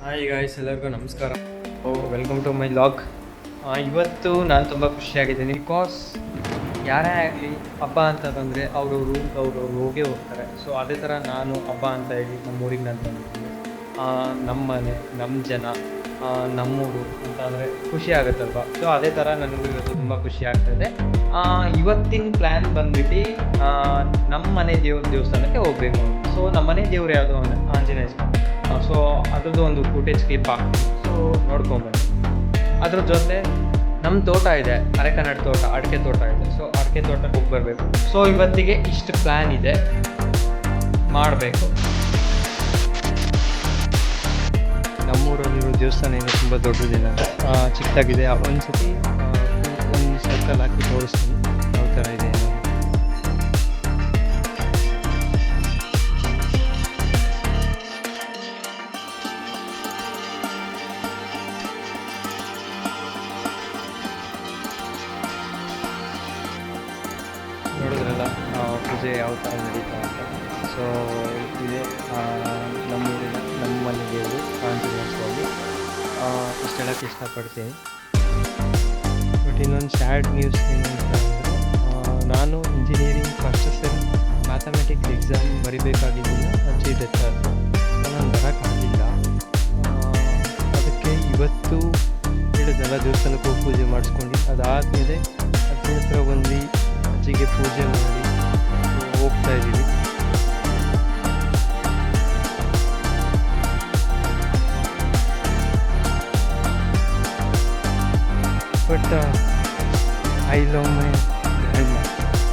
Hi guys, ಎಲ್ಲರಿಗೂ ನಮಸ್ಕಾರ. Welcome to my vlog. ಇವತ್ತು ನಾನು ತುಂಬ ಖುಷಿಯಾಗಿದ್ದೀನಿ. ಬಿಕಾಸ್ ಯಾರೇ ಆಗಲಿ ಹಬ್ಬ ಅಂತ ಬಂದರೆ ಅವರು ಹೋಗೇ ಹೋಗ್ತಾರೆ. ಸೊ ಅದೇ ಥರ ನಾನು ಹಬ್ಬ ಅಂತ ಹೇಳಿ ನಮ್ಮೂರಿಗೆ ನಾನು ಬಂದಿದ್ದೀನಿ. ನಮ್ಮ ಮನೆ, ನಮ್ಮ ಜನ, ನಮ್ಮೂರು ಅಂತ ಅಂದರೆ ಖುಷಿ ಆಗುತ್ತಲ್ವ. ಸೊ ಅದೇ ಥರ ನನಗೂ ಇವತ್ತು ತುಂಬ ಖುಷಿ ಆಗ್ತಾಯಿದೆ. ಇವತ್ತಿನ ಪ್ಲ್ಯಾನ್ ಬಂದ್ಬಿಟ್ಟು ನಮ್ಮ ಮನೆ ದೇವಸ್ಥಾನಕ್ಕೆ ಹೋಗಬೇಕು. ಸೊ ನಮ್ಮ ಮನೆ ದೇವ್ರು ಯಾವುದು ಅಂದರೆ ಆಂಜನೇಯ ಸ್ವಾಮಿ. ಸೊ ಅದ್ರದ್ದು ಒಂದು ಫುಟೇಜ್ ಕ್ಲಿಪ್ ಹಾಕ್ತೀನಿ. ಸೊ ನೋಡ್ಕೊಂಬನ್ನಿ. ಅದ್ರ ಜೊತೆ ನಮ್ಮ ತೋಟ ಇದೆ, ಅರೆಕನ್ನಡ ತೋಟ, ಅಡಿಕೆ ತೋಟ ಇದೆ. ಸೊ ಅಡಿಕೆ ತೋಟಕ್ಕೆ ಹೋಗಿ ಬರಬೇಕು. ಸೊ ಇವತ್ತಿಗೆ ಇಷ್ಟು ಪ್ಲ್ಯಾನ್ ಇದೆ, ಮಾಡಬೇಕು. ನಮ್ಮೂರಲ್ಲಿರೋ ದೇವಸ್ಥಾನ ಏನು ತುಂಬ ದೊಡ್ಡದಿಲ್ಲ, ಚಿಕ್ಕದಾಗಿದೆ. ಒಂದು ಸತಿ ಒಂದು ಸರ್ಕಲ್ ಹಾಕಿ ತೋರಿಸ್ತೀನಿ ಯಾವ ಥರ ಇದೆ. ನೋಡಿದ್ರಲ್ಲ ಪೂಜೆ ಯಾವ ಥರ ನಡೀತಾ ಅಂತ. ಸೊ ಇದೇ ನಮ್ಮೂರಿನ ನಮ್ಮ ಮನೆ ದೇವರು ಆಂಜನೇಯ ಸ್ವಾಮಿ. ಇಷ್ಟು ಹೇಳೋಕ್ಕೆ ಇಷ್ಟಪಡ್ತೀನಿ. ಬಟ್ ಇನ್ನೊಂದು ಸ್ಯಾಡ್ ನ್ಯೂಸ್ ಏನು ಅಂತ ಅಂದರೆ, ನಾನು engineering first sem mathematics exam ಬರಿಬೇಕಾಗಿದ್ದಿಲ್ಲ, ಅಜ್ಜಿ ಡೆತ್ ಆಯಿತು. ನಾನು ಬರೋಕ್ಕಾಗಲಿಲ್ಲ. ಅದಕ್ಕೆ ಇವತ್ತು ಹೇಳಿದ್ನಲ್ಲ ದೇವಸ್ಥಾನಕ್ಕೆ ಹೋಗಿ ಪೂಜೆ ಮಾಡಿಸ್ಕೊಂಡು, ಅದಾದಮೇಲೆ ಅಜ್ಜಿ ಹತ್ರ ಬಂದು ಅಜ್ಜಿಗೆ ಪೂಜೆ ಮಾಡಿ ಹೋಗ್ತಾ ಇದ್ದೀವಿ. But I love my grandma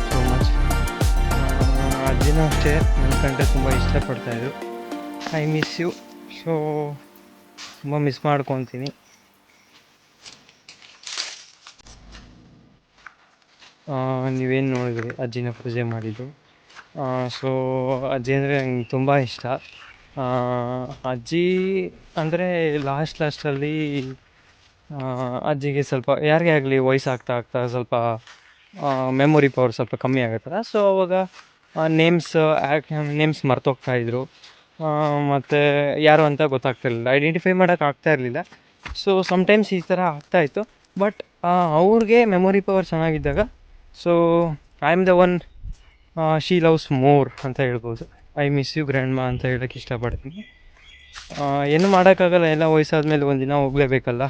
so much. ಅಜ್ಜಿನೂ ಅಷ್ಟೇ ನನ್ನ ಕಂಡ್ರೆ ತುಂಬ ಇಷ್ಟಪಡ್ತಾಯಿದ್ರು. I miss you. ಸೊ ತುಂಬ ಮಿಸ್ ಮಾಡ್ಕೊತೀನಿ. ನೀವೇನು ನೋಡಿದ್ರಿ ಅಜ್ಜಿನ ಪೂಜೆ ಮಾಡಿದ್ದು. ಸೊ ಅಜ್ಜಿ ಅಂದರೆ ನಂಗೆ ತುಂಬ ಇಷ್ಟ. ಅಜ್ಜಿ ಅಂದರೆ ಲಾಸ್ಟಲ್ಲಿ ಅಜ್ಜಿಗೆ ಸ್ವಲ್ಪ ಯಾರಿಗೇ ಆಗಲಿ ವಯಸ್ಸಾಗ್ತಾ ಸ್ವಲ್ಪ ಮೆಮೊರಿ ಪವರ್ ಸ್ವಲ್ಪ ಕಮ್ಮಿ ಆಗುತ್ತಲ್ಲ. ಸೊ ಅವಾಗ ನೇಮ್ಸ್ ಮರ್ತೋಗ್ತಾಯಿದ್ರು, ಮತ್ತು ಯಾರು ಅಂತ ಗೊತ್ತಾಗ್ತಿರ್ಲಿಲ್ಲ, ಐಡೆಂಟಿಫೈ ಮಾಡೋಕ್ಕಾಗ್ತಾಯಿರಲಿಲ್ಲ. ಸೊ ಸಮ್ಟೈಮ್ಸ್ ಈ ಥರ ಆಗ್ತಾಯಿತ್ತು. ಬಟ್ ಅವ್ರಿಗೆ ಮೆಮೊರಿ ಪವರ್ ಚೆನ್ನಾಗಿದ್ದಾಗ, so I am the one she loves more ಅಂತ ಹೇಳ್ಬೋದು. ಐ ಮಿಸ್ ಯು ಗ್ರ್ಯಾಂಡ್ ಮಾ ಅಂತ ಹೇಳೋಕ್ಕೆ ಇಷ್ಟಪಡ್ತೀನಿ. ಏನು ಮಾಡೋಕ್ಕಾಗಲ್ಲ, ಎಲ್ಲ ವಯಸ್ಸಾದ್ಮೇಲೆ ಒಂದಿನ ಹೋಗಲೇಬೇಕಲ್ಲ.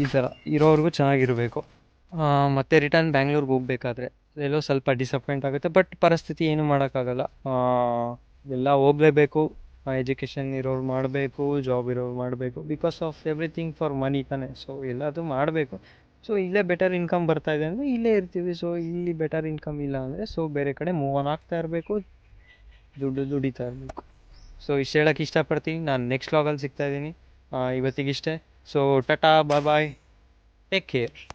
ಈ ಥರ ಇರೋವರೆಗೂ ಚೆನ್ನಾಗಿರಬೇಕು. ಮತ್ತು ರಿಟರ್ನ್ ಬ್ಯಾಂಗ್ಳೂರ್ಗೆ ಹೋಗ್ಬೇಕಾದ್ರೆ ಎಲ್ಲೋ ಸ್ವಲ್ಪ ಡಿಸಪಾಯಿಂಟ್ ಆಗುತ್ತೆ. ಬಟ್ ಪರಿಸ್ಥಿತಿ ಏನೂ ಮಾಡೋಕ್ಕಾಗಲ್ಲ, ಎಲ್ಲ ಹೋಗಲೇಬೇಕು. ಎಜುಕೇಷನ್ ಇರೋರು ಮಾಡಬೇಕು, ಜಾಬ್ ಇರೋರು ಮಾಡಬೇಕು. Because of everything for money ತಾನೆ. ಸೊ ಎಲ್ಲದೂ ಮಾಡಬೇಕು. ಸೊ ಇಲ್ಲೇ ಬೆಟರ್ ಇನ್ಕಮ್ ಬರ್ತಾಯಿದೆ ಅಂದರೆ ಇಲ್ಲೇ ಇರ್ತೀವಿ. ಸೊ ಇಲ್ಲಿ ಬೆಟರ್ ಇನ್ಕಮ್ ಇಲ್ಲ ಅಂದರೆ ಸೊ ಬೇರೆ ಕಡೆ ಮೂವ್ ಆನ್ ಆಗ್ತಾ ಇರಬೇಕು, ದುಡಿತಾ ಇರಬೇಕು. ಸೊ ಇಷ್ಟು ಹೇಳೋಕ್ಕೆ ಇಷ್ಟಪಡ್ತೀನಿ. ನಾನು ನೆಕ್ಸ್ಟ್ ವ್ಲಾಗಲ್ಲಿ ಸಿಗ್ತಾಯಿದ್ದೀನಿ. ಇವತ್ತಿಗಿಷ್ಟೇ. ಸೊ ಟಾಟಾ, ಬಾಯ್, ಟೇಕ್ ಕೇರ್.